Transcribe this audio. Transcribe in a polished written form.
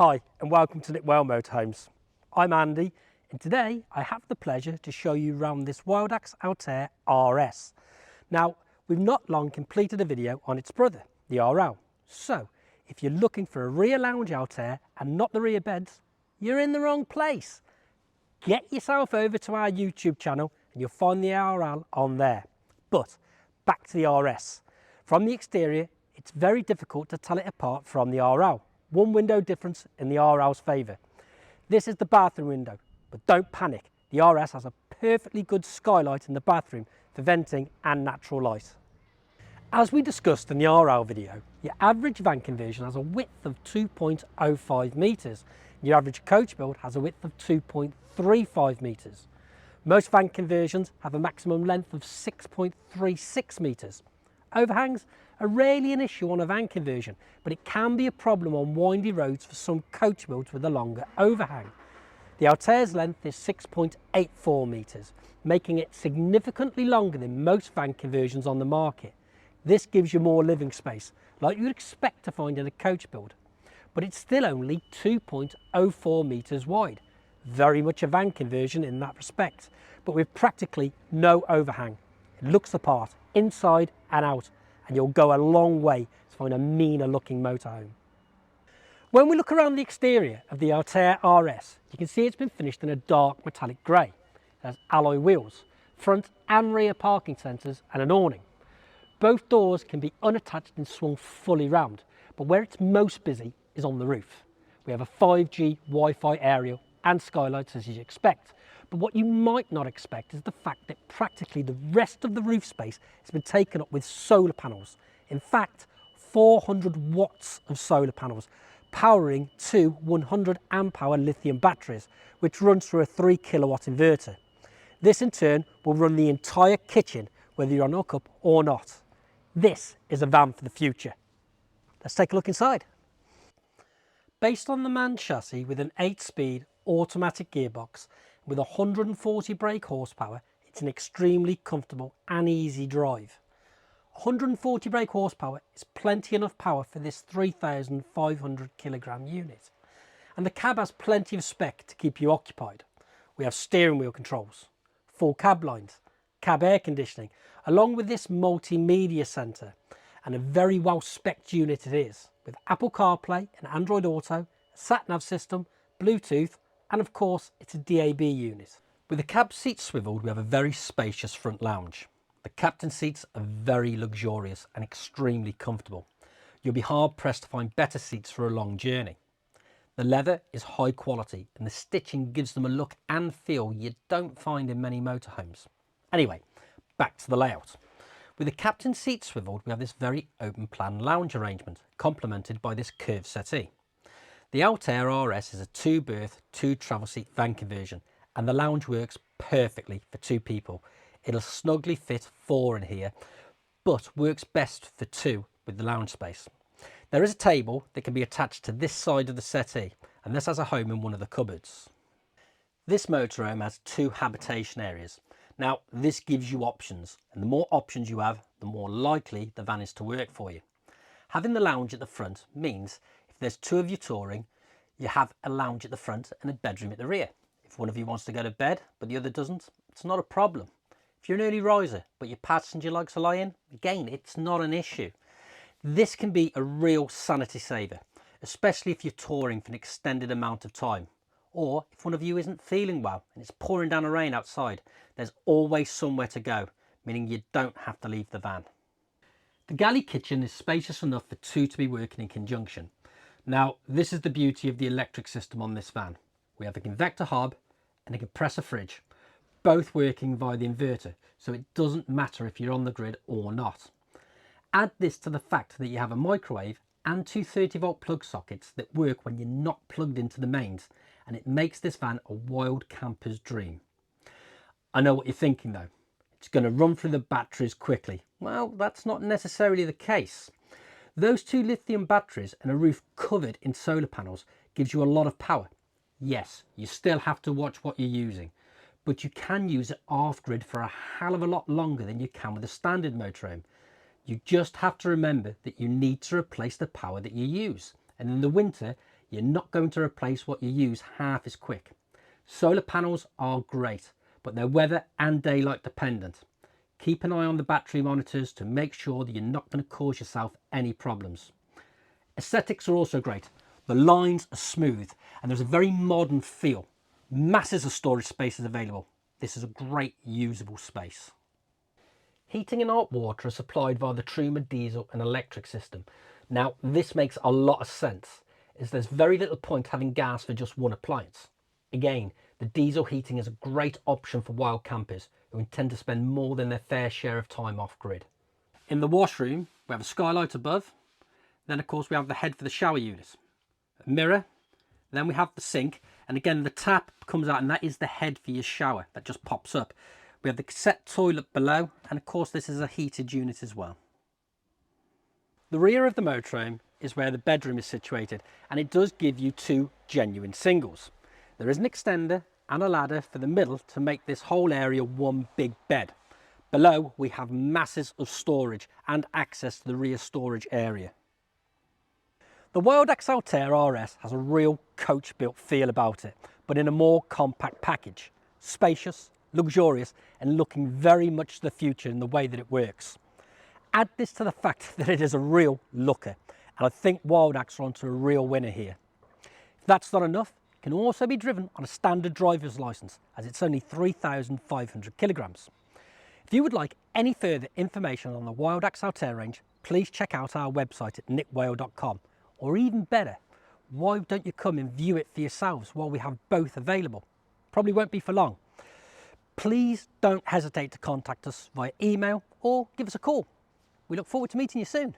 Hi and welcome to Well Motorhomes. I'm Andy and today I have the pleasure to show you around this WildAx Altair RS. Now we've not long completed a video on its brother, the RL. So if you're looking for a rear lounge Altair and not the rear beds, you're in the wrong place. Get yourself over to our YouTube channel and you'll find the RL on there. But back to the RS. From the exterior, it's very difficult to tell it apart from the RL. One window difference in the RL's favour. This is the bathroom window, but don't panic. The RS has a perfectly good skylight in the bathroom for venting and natural light. As we discussed in the RL video, your average van conversion has a width of 2.05 metres. Your average coach build has a width of 2.35 metres. Most van conversions have a maximum length of 6.36 metres. Overhangs are rarely an issue on a van conversion, but it can be a problem on windy roads for some coach builds with a longer overhang. The Altair's length is 6.84 metres, making it significantly longer than most van conversions on the market. This gives you more living space, like you'd expect to find in a coach build, but it's still only 2.04 metres wide. Very much a van conversion in that respect, but with practically no overhang. It looks the part, inside and out, and you'll go a long way to find a meaner looking motorhome. When we look around the exterior of the Altair RS, you can see it's been finished in a dark metallic grey. It has alloy wheels, front and rear parking sensors and an awning. Both doors can be unattached and swung fully round, but where it's most busy is on the roof. We have a 5G Wi-Fi aerial and skylights as you'd expect, but what you might not expect is the fact that practically the rest of the roof space has been taken up with solar panels. In fact, 400 watts of solar panels powering two 100 amp hour lithium batteries, which runs through a 3 kilowatt inverter. This in turn will run the entire kitchen, whether you're on hookup or not. This is a van for the future. Let's take a look inside. Based on the MAN chassis with an 8-speed automatic gearbox with 140 brake horsepower, it's an extremely comfortable and easy drive. 140 brake horsepower is plenty enough power for this 3,500 kilogram unit, and the cab has plenty of spec to keep you occupied. We have steering wheel controls, full cab lines, cab air conditioning, along with this multimedia centre, and a very well spec'd unit it is, with Apple CarPlay and Android Auto, a sat-nav system, Bluetooth, and of course it's a DAB unit. With the cab seats swiveled, we have a very spacious front lounge. The captain seats are very luxurious and extremely comfortable. You'll be hard pressed to find better seats for a long journey. The leather is high quality and the stitching gives them a look and feel you don't find in many motorhomes. Anyway, back to the layout. With the captain seat swiveled, we have this very open plan lounge arrangement, complemented by this curved settee. The Altair RS is a 2-berth, 2-travel seat van conversion, and the lounge works perfectly for 2 people. It'll snugly fit 4 in here, but works best for 2 with the lounge space. There is a table that can be attached to this side of the settee, and this has a home in one of the cupboards. This motorhome has 2 habitation areas. Now, this gives you options, and the more options you have, the more likely the van is to work for you. Having the lounge at the front means if there's 2 of you touring, you have a lounge at the front and a bedroom at the rear. If one of you wants to go to bed, but the other doesn't, it's not a problem. If you're an early riser, but your passenger likes to lie in, again, it's not an issue. This can be a real sanity saver, especially if you're touring for an extended amount of time. Or if one of you isn't feeling well and it's pouring down the rain outside, there's always somewhere to go, meaning you don't have to leave the van. The galley kitchen is spacious enough for 2 to be working in conjunction. Now, this is the beauty of the electric system on this van. We have a convector hob and a compressor fridge, both working via the inverter, so it doesn't matter if you're on the grid or not. Add this to the fact that you have a microwave and 2 30-volt plug sockets that work when you're not plugged into the mains, and it makes this van a wild camper's dream. I know what you're thinking though. It's going to run through the batteries quickly. Well, that's not necessarily the case. Those 2 lithium batteries and a roof covered in solar panels gives you a lot of power. Yes, you still have to watch what you're using, but you can use it off grid for a hell of a lot longer than you can with a standard motorhome. You just have to remember that you need to replace the power that you use, and in the winter you're not going to replace what you use half as quick. Solar panels are great, but they're weather and daylight dependent. Keep an eye on the battery monitors to make sure that you're not going to cause yourself any problems. Aesthetics are also great. The lines are smooth and there's a very modern feel. Masses of storage space is available. This is a great usable space. Heating and hot water are supplied via the Truma diesel and electric system. Now this makes a lot of sense, as there's very little point having gas for just one appliance. Again, the diesel heating is a great option for wild campers who intend to spend more than their fair share of time off grid. In the washroom, we have a skylight above. Then of course we have the head for the shower unit, a mirror, then we have the sink, and again the tap comes out and that is the head for your shower that just pops up. We have the cassette toilet below, and of course this is a heated unit as well. The rear of the motorhome is where the bedroom is situated, and it does give you two genuine singles. There is an extender and a ladder for the middle to make this whole area one big bed. Below we have masses of storage and access to the rear storage area. The WildAx Altair RS has a real coach-built feel about it, but in a more compact package. Spacious, luxurious, and looking very much to the future in the way that it works. Add this to the fact that it is a real looker, and I think WildAx are onto a real winner here. If that's not enough, it can also be driven on a standard driver's license, as it's only 3,500 kilograms. If you would like any further information on the WildAx Altair range, please check out our website at nickwail.com. Or even better, why don't you come and view it for yourselves while we have both available? Probably won't be for long. Please don't hesitate to contact us via email or give us a call. We look forward to meeting you soon.